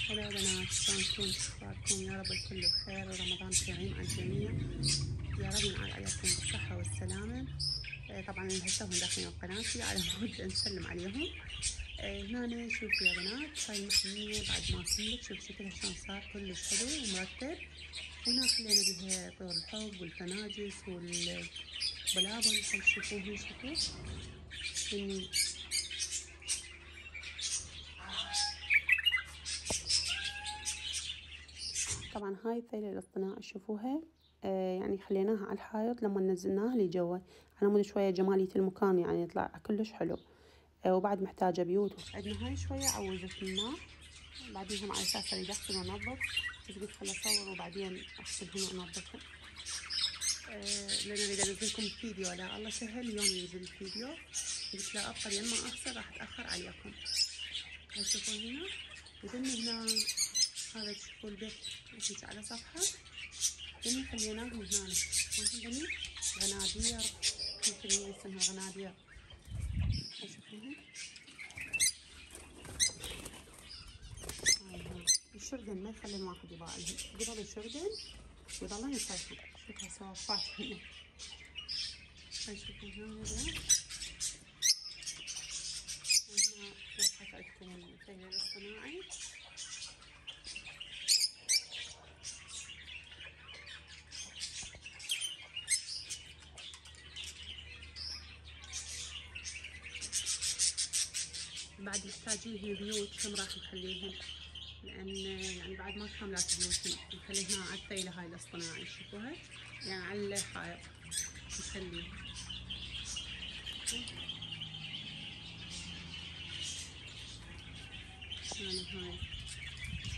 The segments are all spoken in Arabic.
هلا بنات، شلونكم؟ اخباركم؟ يا رب الكل بخير ورمضان كريم على الجميع. يا رب ينعاد عليكم بالصحة والسلامة. طبعا اللي هسه داخلين قناتي على مود نسلم عليهم. هنا شوفوا يا بنات، هاي المحمية بعد ما كملت، شوف شكلها شلون صار كلش حلو ومرتب. هنا خلينا بيها طور الحب والفناجس والبلابل. هاي تشوفوهن، شوفوا هني. طبعا هاي الثيلة الاصطناعي شوفوها، يعني خليناها على الحائط لما نزلناها لجوا على مود شوية جمالية المكان، يعني يطلع كلش حلو. وبعد محتاجة بيوت. عندنا هاي شوية عوزت الماء، بعدين على اساس اريد اغسل وانظف، بس قلت خل اصور وبعدين اغسلهم وانظفهم. لان اريد انزلكم فيديو، لا الله سهل اليوم ينزل الفيديو، قلت لا ابقى لين ما اغسل راح اتاخر عليكم. هاي تشوفون هنا، ودني هنا هذا تشوفوا البيت هيك على صفحة، دني خليناهم هنا. شوفون دني غنادير، يمكن هي اسمها غنادير. تشوفوها هاي هنا الشردن، ما يخلي الواحد يبالهم قبل الشردن يضلون يصيحون. شوفها سوافات هنا. هاي شوفون هنا هنا وضحت عندكم الثلج الاصطناعي. بعد محتاجين بيوت، كم راح نخليهن؟ لان يعني بعد ما كاملات بيوتهن نخليهن على الثيلة هاي الاصطناعي. شوفوها يعني على الحائط نخليه. انا هاي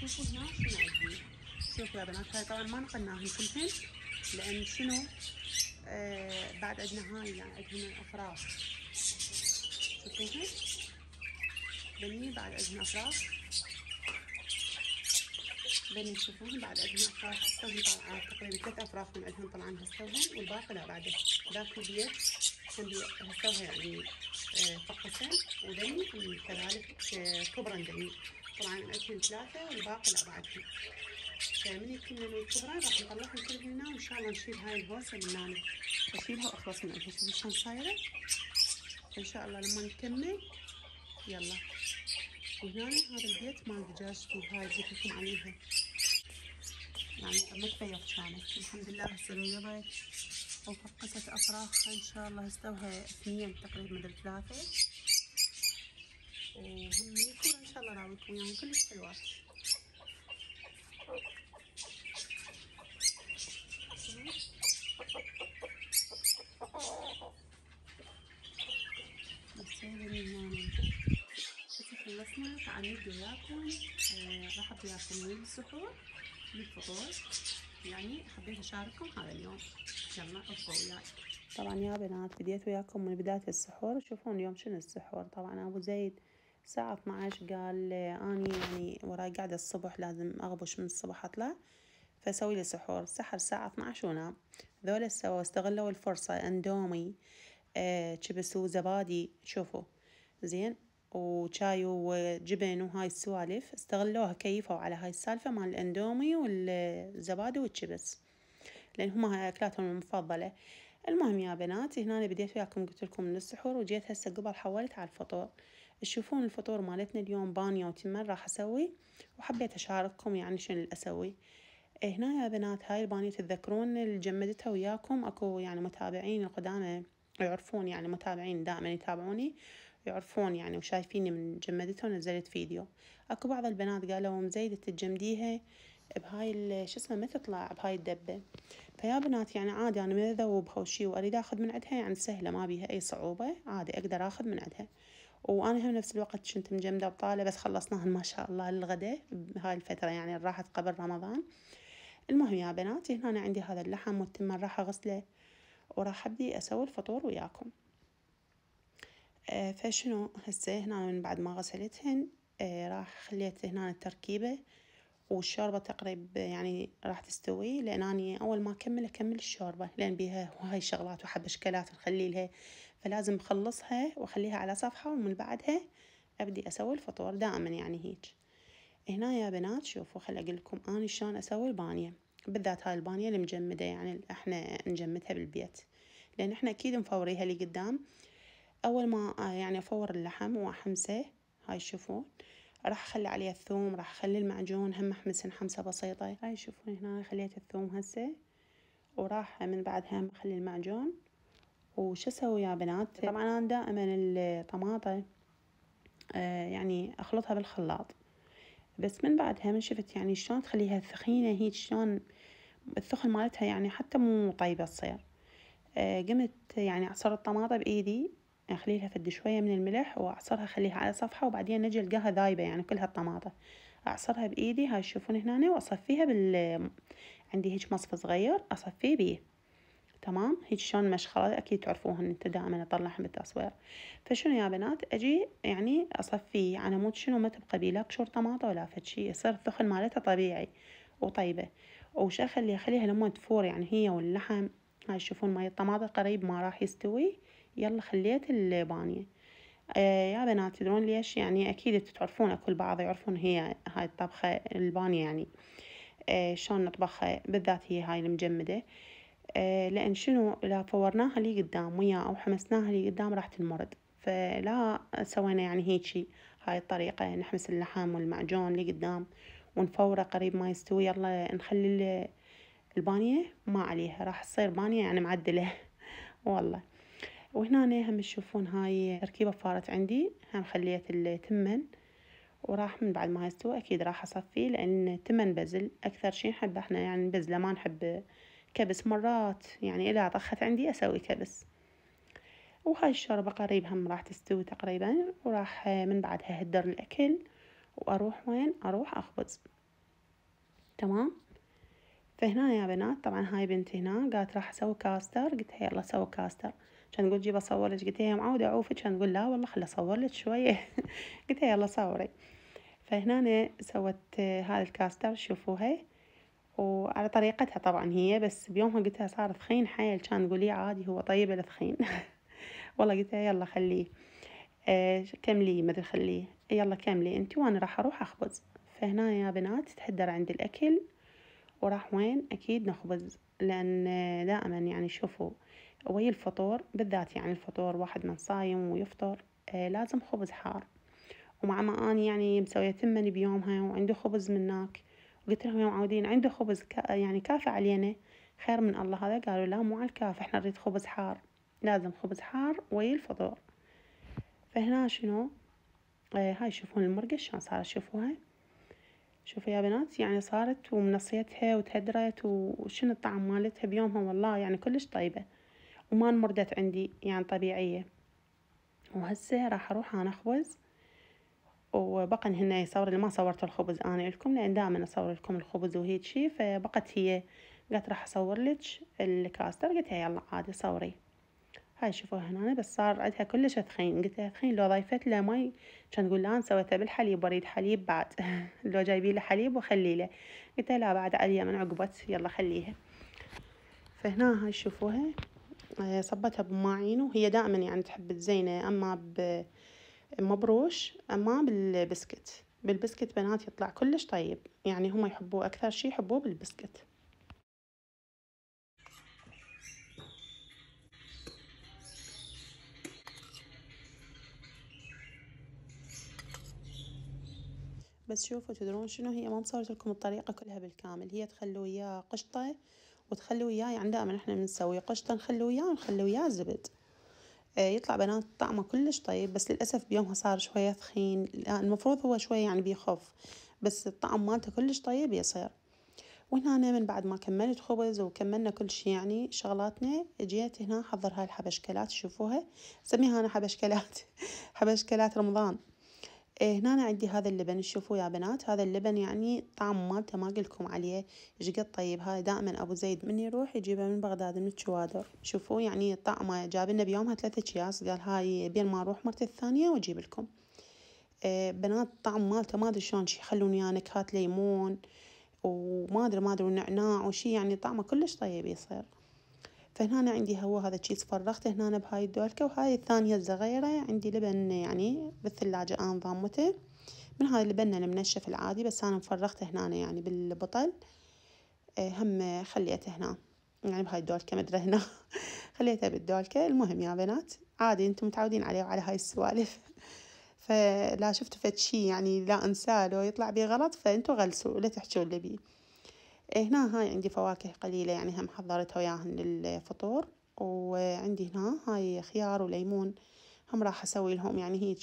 شوفوا هنا شنو عندي. شوفوا يا بنات، هاي طبعا ما نقلناهن كلهن، لان شنو بعد عندنا هاي يعني عندهن افراخ. شوفوها بني، بعد عندنا افراخ بني. شوفوهم بعد عندنا افراخ هستوهن، طبعا تقريبا 3 افراخ من عندهم طبعا هستوهن، والباقي لا بعده. ذاك البيت هستوها يعني فقسن، ودني كذلك كبرا دني. طبعا عندهن 3 والباقي لا بعدهن. من يكملن ويكبرن راح نطلعهم كلهن هنا، وان شاء الله نشيل هاي الهوسه من هنا، اشيلها واخلص من عندها. شوفوا شلون صايره، ان شاء الله لما نكمل. يلا. وهنا هذا البيت مال دجاجتي، هاي قلت لكم عليها يعني ما تبيض كانت، الحمد لله هسه بيضت وفقست افراخها ان شاء الله. استوها 2 تقريبا مدري 3، وهم يكون ان شاء الله راويكم وياهم كلش حلوات. بس هذي هنا هسه خلصنا، تعال نبدأ وياكم. راح ابدي وياكم من السحور للفطور، يعني حبيت اشارككم هذا اليوم. يلا ابقوا وياي. طبعا يا بنات بديت وياكم من بداية السحور. شوفون اليوم شنو السحور. طبعا ابو زيد الساعة 12 قال اني يعني وراي قاعدة الصبح لازم اغبش من الصبح اطلع، فسوي لي سحور. سحر الساعة 12 ونام. ذولا سوا استغلوا الفرصة، اندومي شبس وزبادي، شوفوا زين، وشاي وجبن وهاي السوالف استغلوها، كيفوا على هاي السالفة مال الاندومي والزبادي والشبس، لان هما هاي اكلاتهم المفضلة. المهم يا بنات، هنا بديت وياكم قلت لكم من السحور، وجيت هسه قبل حولت على الفطور. تشوفون الفطور مالتنا اليوم بانية وتمر راح اسوي، وحبيت اشارككم يعني شنو اللي اسوي. هنا يا بنات هاي البانية تتذكرون اللي جمدتها وياكم، اكو يعني متابعين القدامى يعرفون، يعني متابعين دائما يتابعوني يعرفون يعني وشايفيني من جمدتها ونزلت فيديو. اكو بعض البنات قالوا مزيدة تجمديها بهاي شو اسمه ما تطلع بهاي الدبة. فيا بنات يعني عادي، انا ما اذوبها وشي واريد اخذ من عندها، يعني سهلة ما بيها اي صعوبة، عادي اقدر اخذ من عندها. وانا هم نفس الوقت كنت مجمدة بطالة، بس خلصناهن ما شاء الله للغدا بهاي الفترة يعني راحت قبل رمضان. المهم يا بنات، هنا أنا عندي هذا اللحم والتمر راح أغسله، وراح أبدي أسوي الفطور وياكم. فشنو هسه هنا من بعد ما غسلتهن راح خليت هنا التركيبة، والشوربة تقريبا يعني راح تستوي، لأن أني أول ما أكمل الشوربة لأن بيها هاي شغلات وحبشكلات نخلي لها، فلازم أخلصها وأخليها على صفحة، ومن بعدها أبدي أسوي الفطور دائما يعني هيك. هنا يا بنات شوفوا خل اقول لكم انا شلون اسوي البانيه، بالذات هاي البانيه المجمده، يعني احنا نجمدها بالبيت لان احنا اكيد مفوريها لي قدام. اول ما يعني افور اللحم واحمسه، هاي شوفون راح اخلي عليه الثوم، راح اخلي المعجون هم احمسن حمسه بسيطه. هاي شوفون هنا خليت الثوم هسه، وراح من بعدها هم اخلي المعجون. وش اسوي يا بنات، طبعا انا دائما الطماطه يعني اخلطها بالخلاط، بس من بعدها من شفت يعني شلون تخليها ثخينه هيك، شلون الثخن مالتها يعني حتى مو طيبه تصير. قمت يعني اعصر الطماطه بايدي، اخلي لها فد شويه من الملح واعصرها اخليها على صفحه، وبعدين نجي القاها ذايبه يعني كلها الطماطه، اعصرها بايدي. هاي تشوفون هنا واصفيها عندي هيك مصفى صغير اصفيه بيه. تمام هيك شلون مشخلة اكيد تعرفوها انتو دائما اطلعهم بالتصوير. فشنو يا بنات اجي يعني اصفيه على مود شنو ما تبقى بيه لا قشور طماطه ولا فد شي، يصير الثخن مالتها طبيعي وطيبه. وش اخليها لما تفور يعني هي واللحم. هاي تشوفون ماي الطماطة قريب ما راح يستوي، يلا خليت البانية. يا بنات تدرون ليش؟ يعني اكيد تعرفون كل بعض يعرفون هي هاي الطبخة البانية يعني شلون نطبخها، بالذات هي هاي المجمدة. لان شنو اذا فورناها لي قدام ويا او حمسناها لي قدام راح تنمرد، فلا سوينا يعني هيجي هاي الطريقة، نحمس اللحم والمعجون لي قدام ونفوره قريب ما يستوي، يلا نخلي البانية ما عليها، راح تصير بانية يعني معدلة والله. وهنا هم تشوفون هاي تركيبة فارت عندي، هم خليت التمن، وراح من بعد ما يستوي اكيد راح اصفيه، لان تمن بزل اكثر شي نحبه احنا يعني نبزله، ما نحب كبس. مرات يعني اذا طخت عندي اسوي كبس. وهاي الشوربة قريب هم راح تستوي تقريبا، وراح من بعدها هدر الاكل واروح وين، اروح اخبز. تمام. فهنا يا بنات طبعا هاي بنتي هنا قالت راح اسوي كاستر، قلت لها يلا سوي كاستر. كان تقول جيب اصور لك، قلت لها معودة اعوفك، كان تقول لا والله خلي اصور لك شوية قلت لها يلا صوري. فهنا سوت هذا الكاستر شوفوها، وعلى طريقتها طبعا هي، بس بيومها قلت لها صار ثخين حيل، كان تقول لي عادي هو طيب الثخين والله قلت لها يلا خليه كملي مدري خليه، يلا كملي انتي وانا راح اروح اخبز. فهنا يا بنات تهدر عندي الاكل وراح وين اكيد نخبز، لان دائما يعني شوفوا ويا الفطور بالذات، يعني الفطور واحد من صايم ويفطر لازم خبز حار. ومع ما اني يعني مسوية تمني بيومها وعنده خبز مناك، قلت لهم يا معودين عنده خبز يعني كافي علينا خير من الله هذا، قالوا لا مو على الكاف احنا نريد خبز حار، لازم خبز حار ويا الفطور. فهنا شنو هاي شوفون المرقة شلون صارت، شوفوها شوفوا يا بنات يعني صارت ومنصيتها وتهدرت، وشنو الطعم مالتها بيومها والله يعني كلش طيبة وما انمردت عندي يعني طبيعية. وهسه راح اروح انا اخبز، وبقى هنا يصور اللي ما صورت الخبز انا لكم، لان دائما اصور لكم الخبز وهيك شي، فبقت هي قالت راح اصور لك الكاستر، قلت لها يلا عادي صوري. هاي شوفوها هنا بس صار عندها كلش ثخين، قلت لها ثخين لو ضيفت له مي كان تقول لا انا سويته بالحليب واريد حليب بعد لو جايبي له حليب وخلي له، قلت لها لا بعد عليا من عقبت يلا خليها. فهنا هاي شوفوها صبتها بماعين، وهي دائما يعني تحب الزينة اما بمبروش اما بالبسكت. بالبسكت بنات يطلع كلش طيب، يعني هم يحبوه اكثر شي يحبوه بالبسكت. بس شوفوا تدرون شنو، هي ما مصورت لكم الطريقة كلها بالكامل، هي تخلوا وياه قشطة وتخلوا وياه، يعني دائما احنا بنسوي قشطة نخلوا وياه ونخلوا وياه زبد. يطلع بنات طعمه كلش طيب، بس للأسف بيومها صار شوية ثخين، المفروض هو شوية يعني بيخف، بس الطعم مالته كلش طيب يصير. وهنا أنا من بعد ما كملت خبز وكملنا كل شي يعني شغلاتنا، جيت هنا حضر هاي الحبشكلات شوفوها، سميها أنا حبشكلات حبشكلات رمضان. هنا أنا عندي هذا اللبن، شوفوا يا بنات هذا اللبن يعني طعم مالته ما أقولكم عليه إيش قد طيب. هاي دائما أبو زيد من يروح يجيبه من بغداد من الشوادر، شوفوا يعني طعمه جاب لنا بيومها 3 أكياس، قال هاي بين ما أروح مرتي الثانية وأجيب لكم. بنات طعم مالته ما أدري شلون شي يخلون وياه نكهات ليمون وما أدري ونعناع وشي، يعني طعمه كلش طيب يصير. فهنا عندي هو هذا الشيس فرغته هنا بهاي الدولكة، وهاي الثانية الصغيرة عندي لبن يعني بالثلاجة أنا ضامته من هذا اللبن المنشف العادي، بس أنا مفرغته هنا يعني بالبطل. هم خليته هنا يعني بهاي الدولكة، مدري هنا خليته بالدولكة. المهم يا بنات عادي انتم متعودين عليه وعلى هاي السوالف فلا شفتوا فد شي يعني لا انساه لو يطلع بيه غلط فانتوا غلسوا ولا تحجوا اللي بيه. هنا هاي عندي فواكه قليلة يعني هم حضرتها وياهن للفطور. وعندي هنا هاي خيار وليمون هم راح اسوي لهم يعني هيك،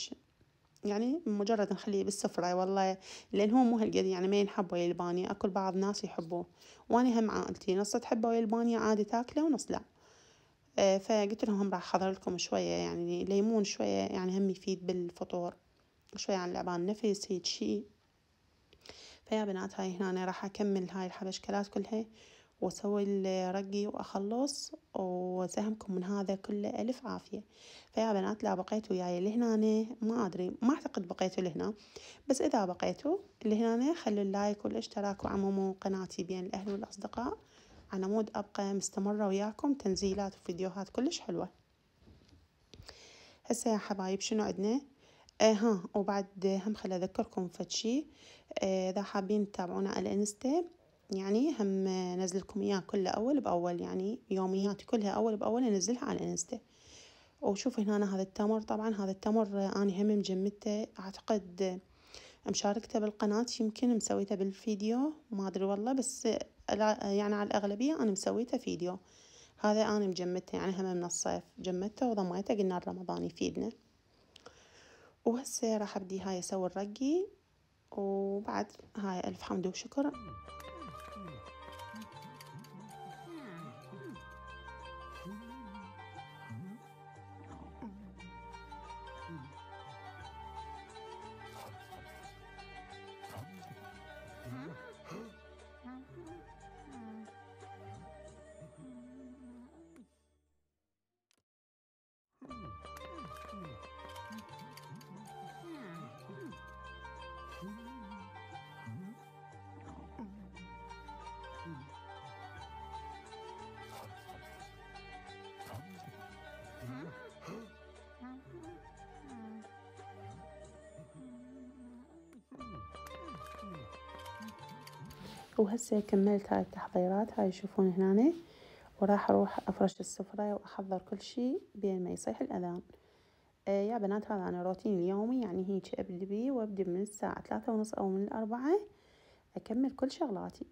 يعني مجرد نخليه بالسفرة والله، لأن هو مو هالقد يعني ما ينحب ويا البانية. أكل بعض ناس يحبوه وأنا هم عائلتي نص تحبه ويا البانية عادي تاكله ونص لا. فقلت لهم هم راح أحضر لكم شوية يعني ليمون شوية يعني هم يفيد بالفطور، شوية عن لعبان نفس هيك شي. فيا بنات هاي هنا أنا راح أكمل هاي الحبشكلات كلها وأسوي الرقي وأخلص وأسهمكم من هذا كله ألف عافية. فيا بنات لا بقيتوا وياي لهنا ما أدري ما أعتقد بقيتوا لهنا، بس إذا بقيتوا لهنا خلوا اللايك والاشتراك وعمموا قناتي بين الأهل والأصدقاء على مود أبقى مستمرة وياكم تنزيلات وفيديوهات كلش حلوة. هسه يا حبايب شنو عندنا؟ وبعد هم خل أذكركم فد شي. إذا حابين تتابعونا على الانستا يعني هم نزلكم إياه كله أول بأول، يعني يومياتي كلها أول بأول أنزلها على الانستا. وشوفوا هنا هذا التمر، طبعا هذا التمر أنا هم مجمدته أعتقد مشاركته بالقناة، يمكن مسويته بالفيديو ما أدري والله، بس يعني على الأغلبية أنا مسويته فيديو. هذا أنا مجمدته يعني هم من الصيف جمدته وضميته قلنا رمضان يفيدنا. وهسه راح أبدي هاي أسوي الرقي، وبعد هاي ألف حمد وشكر. وهسه كملت هاي التحضيرات هاي يشوفون هنا، وراح أروح أفرش السفرة وأحضر كل شي بين ما يصيح الأذان. يا بنات هذا أنا روتين اليومي يعني هيك أبدي بيه، وأبدي من الساعة 3:30 أو من 4 أكمل كل شغلاتي.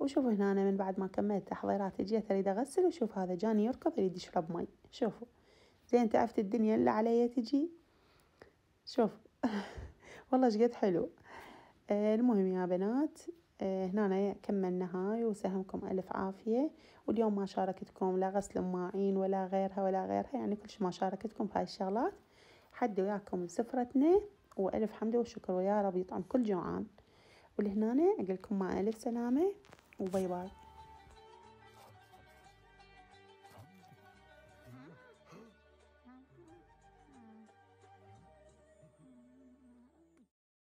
وشوفوا هنا أنا من بعد ما كملت تحضيرات جيت أريد أغسل، وشوف هذا جاني يركض يريد يشرب مي. شوفوا زين تعبت الدنيا إلا علي تجي شوف والله شقد حلو. المهم يا بنات هنا كملنا هاي وسهمكم ألف عافية. واليوم ما شاركتكم لا غسل ماعين ولا غيرها ولا غيرها، يعني كل شي ما شاركتكم في هاي الشغلات. حد وياكم سفرتنا وألف حمد وشكر، ويا رب يطعم كل جوعان. ولهنا أقول لكم مع ألف سلامة وباي باي.